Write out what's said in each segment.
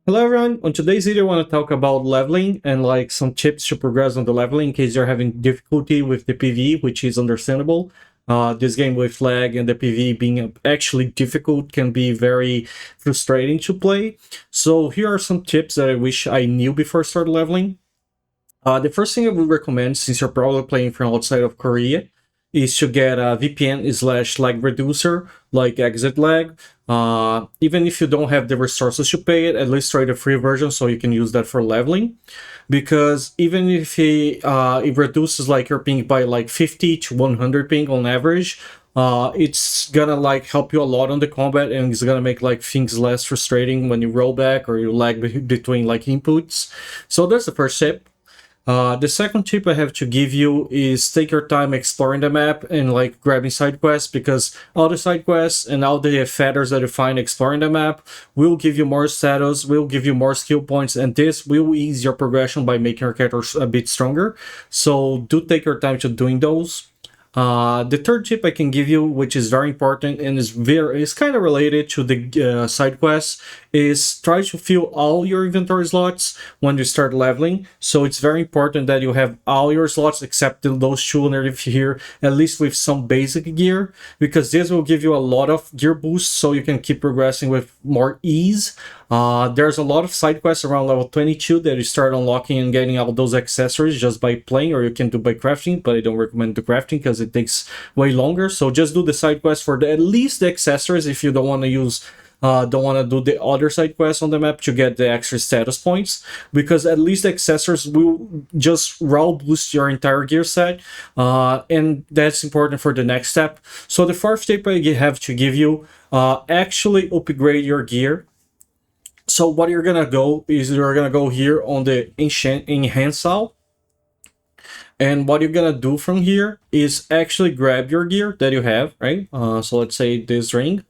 Hello everyone, on today's video I want to talk about leveling and like some tips to progress on the leveling in case you're having difficulty with the PvE, which is understandable. This game with lag and the PvE being actually difficult can be very frustrating to play. So here are some tips that I wish I knew before I started leveling. The first thing I would recommend, since you're probably playing from outside of Korea, is to get a VPN/lag reducer like EXITLAG. Even if you don't have the resources to pay it, at least try the free version so you can use that for leveling. Because even if it reduces like your ping by like 50 to 100 ping on average, it's gonna like help you a lot on the combat, and it's gonna make like things less frustrating when you roll back or you lag between like inputs. So that's the first tip. The second tip I have to give you is take your time exploring the map and like grabbing side quests, because all the side quests and all the feathers that you find exploring the map will give you more status, will give you more skill points, and this will ease your progression by making your character a bit stronger. So do take your time to doing those. The third tip I can give you, which is very important and is kind of related to the side quests, is try to fill all your inventory slots when you start leveling. So it's very important that you have all your slots except those two underneath here, at least with some basic gear, because this will give you a lot of gear boosts so you can keep progressing with more ease. There's a lot of side quests around level 22 that you start unlocking and getting all those accessories just by playing, or you can do by crafting, but I don't recommend the crafting because it takes way longer. So just do the side quests for at least the accessories if you don't want to do the other side quests on the map to get the extra status points, because at least the accessories will just raw boost your entire gear set, and that's important for the next step. So the fourth tip I have to give you, actually upgrade your gear. So what you're gonna go is you're gonna go here on the enhance all, and what you're gonna do from here is actually grab your gear that you have, right? So let's say this ring.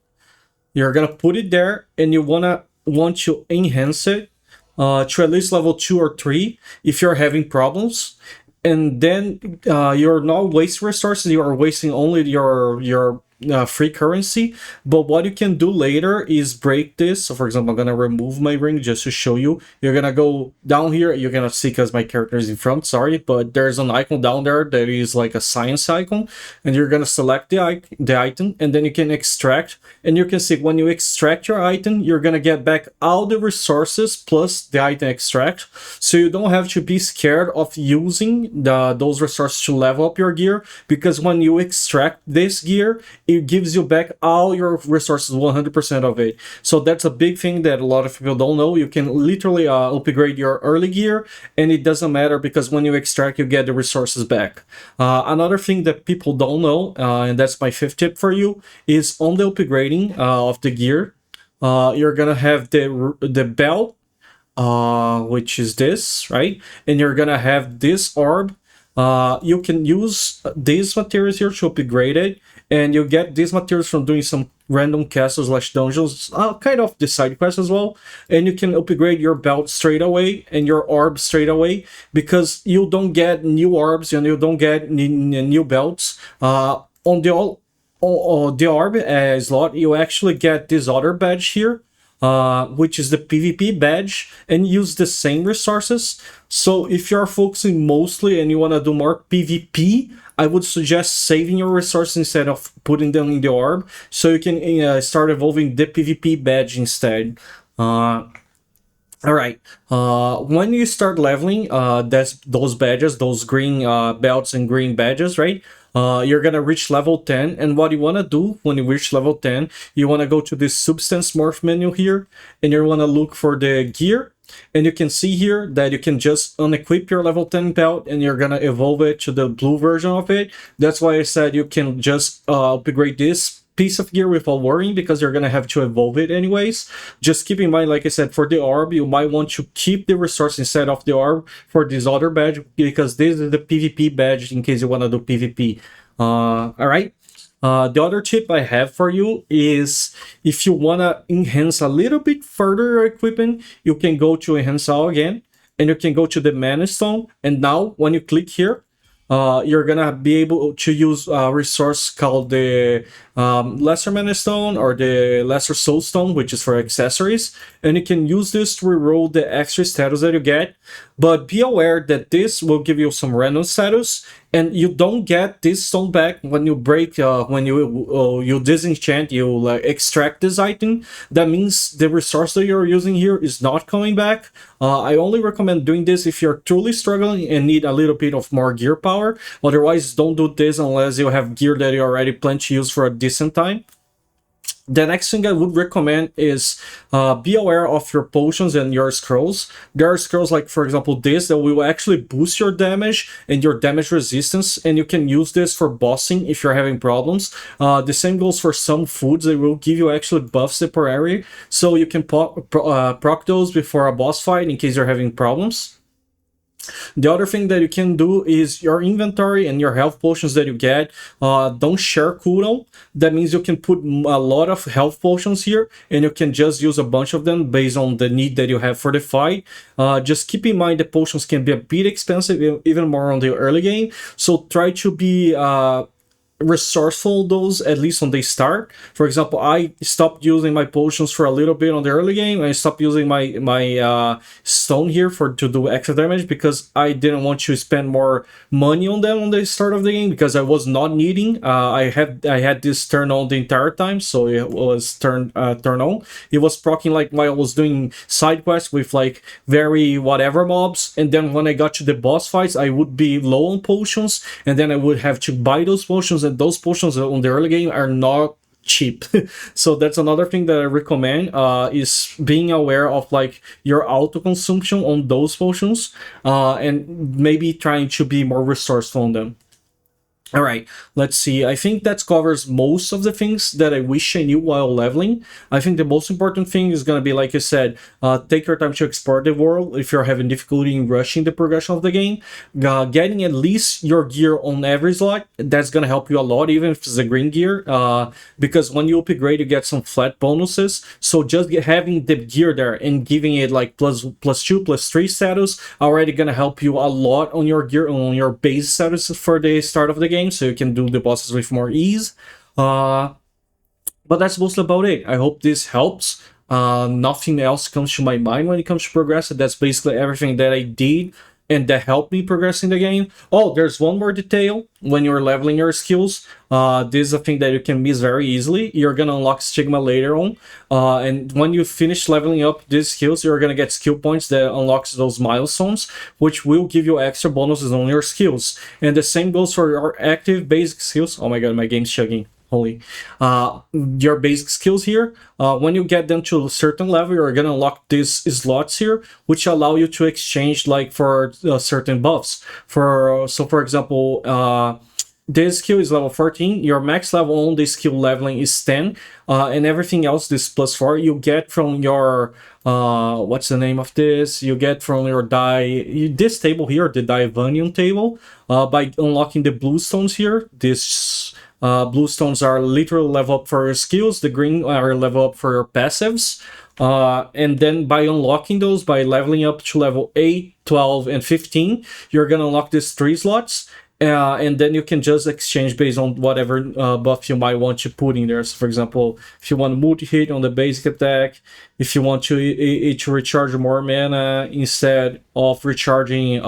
You're gonna put it there, and you want to enhance it to at least level 2 or 3 if you're having problems. And then you're not wasting resources, you are wasting only your free currency. But what you can do later is break this. So for example, I'm gonna remove my ring just to show you. You're gonna go down here, you're gonna see, because my character is in front, sorry, but there's an icon down there that is like a science icon, and you're gonna select the item, and then you can extract, and you can see when you extract your item, you're gonna get back all the resources plus the item extract, so you don't have to be scared of using those resources to level up your gear, because when you extract this gear, it gives you back all your resources, 100% of it. So that's a big thing that a lot of people don't know. You can literally upgrade your early gear, and it doesn't matter, because when you extract, you get the resources back. Another thing that people don't know, and that's my fifth tip for you, is on the upgrading of the gear, you're gonna have the belt, which is this, right? And you're gonna have this orb. You can use these materials here to upgrade it, and you get these materials from doing some random castles / dungeons, kind of the side quests as well. And you can upgrade your belt straight away and your orb straight away, because you don't get new orbs and you don't get new belts on the orb slot. You actually get this other badge here, which is the PvP badge, and use the same resources. So if you're focusing mostly and you want to do more PvP, I would suggest saving your resources instead of putting them in the orb, so you can start evolving the PvP badge instead. Alright, when you start leveling, that's those badges, those green belts and green badges, right? You're gonna reach level 10, and what you want to do when you reach level 10, you want to go to this substance morph menu here, and you want to look for the gear, and you can see here that you can just unequip your level 10 belt, and you're gonna evolve it to the blue version of it. That's why I said you can just upgrade this piece of gear without worrying, because you're gonna have to evolve it anyways. Just keep in mind, like I said, for the orb, you might want to keep the resource instead of the orb for this other badge, because this is the PvP badge in case you want to do PvP. All right. The other tip I have for you is, if you want to enhance a little bit further your equipment, you can go to enhance all again, and you can go to the mana stone, and now when you click here, you're gonna be able to use a resource called the Lesser Mana Stone or the Lesser Soul Stone, which is for accessories, and you can use this to reroll the extra status that you get. But be aware that this will give you some random status, and you don't get this stone back when you break, when you disenchant, you extract this item. That means the resource that you're using here is not coming back. I only recommend doing this if you're truly struggling and need a little bit of more gear power. Otherwise, don't do this unless you have gear that you already plan to use for a decent time. The next thing I would recommend is be aware of your potions and your scrolls. There are scrolls like, for example, this that will actually boost your damage and your damage resistance, and you can use this for bossing if you're having problems. The same goes for some foods. They will give you actually buffs temporarily, so you can proc those before a boss fight in case you're having problems. The other thing that you can do is your inventory and your health potions that you get don't share cooldown. That means you can put a lot of health potions here, and you can just use a bunch of them based on the need that you have for the fight. Just keep in mind the potions can be a bit expensive, even more on the early game, so try to be resourceful those, at least on the start. For example, I stopped using my potions for a little bit on the early game. I stopped using my stone here to do extra damage because I didn't want to spend more money on them on the start of the game, because I was not needing. I had this turned on the entire time, so it was turned on. It was proccing like while I was doing side quests with like very whatever mobs, and then when I got to the boss fights, I would be low on potions, and then I would have to buy those potions, and those potions on the early game are not cheap. So that's another thing that I recommend, is being aware of like your auto consumption on those potions, and maybe trying to be more resourceful on them. All right, let's see. I think that covers most of the things that I wish I knew while leveling. I think the most important thing is going to be, like I said, take your time to explore the world if you're having difficulty in rushing the progression of the game. Getting at least your gear on every slot, that's going to help you a lot, even if it's a green gear, because when you upgrade, you get some flat bonuses. So just having the gear there and giving it like plus 2, plus 3 status already going to help you a lot on your gear, on your base status for the start of the game, so you can do the bosses with more ease. But that's mostly about it. I hope this helps. Nothing else comes to my mind when it comes to progressing. That's basically everything that I did and that helped me progress in the game. Oh, there's one more detail. When you're leveling your skills, this is a thing that you can miss very easily. You're gonna unlock stigma later on, and when you finish leveling up these skills, you're gonna get skill points that unlocks those milestones, which will give you extra bonuses on your skills. And the same goes for your active basic skills. Oh my god, my game's chugging. Holy. Your basic skills here, when you get them to a certain level, you're gonna unlock these slots here, which allow you to exchange like for certain buffs. For example, this skill is level 14, your max level on this skill leveling is 10, and everything else, this plus 4, you get from your what's the name of this? You get from your this table here, the Divanium table, by unlocking the blue stones here. This blue stones are literal level up for your skills, the green are level up for your passives, and then by unlocking those, by leveling up to level 8, 12, and 15, you're gonna unlock these 3 slots, and then you can just exchange based on whatever buff you might want to put in there. So for example, if you want multi-hit on the basic attack, if you want to recharge more mana instead of recharging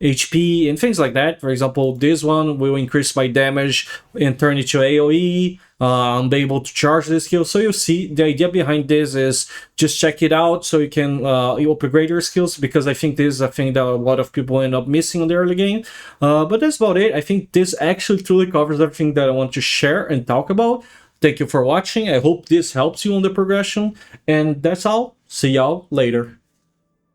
HP and things like that. For example, this one will increase my damage and turn it to AoE. I'm able to charge this skill. So you see, the idea behind this is just check it out so you can you upgrade your skills, because I think this is a thing that a lot of people end up missing on the early game. But that's about it. I think this actually truly covers everything that I want to share and talk about. Thank you for watching. I hope this helps you on the progression. And that's all. See y'all later.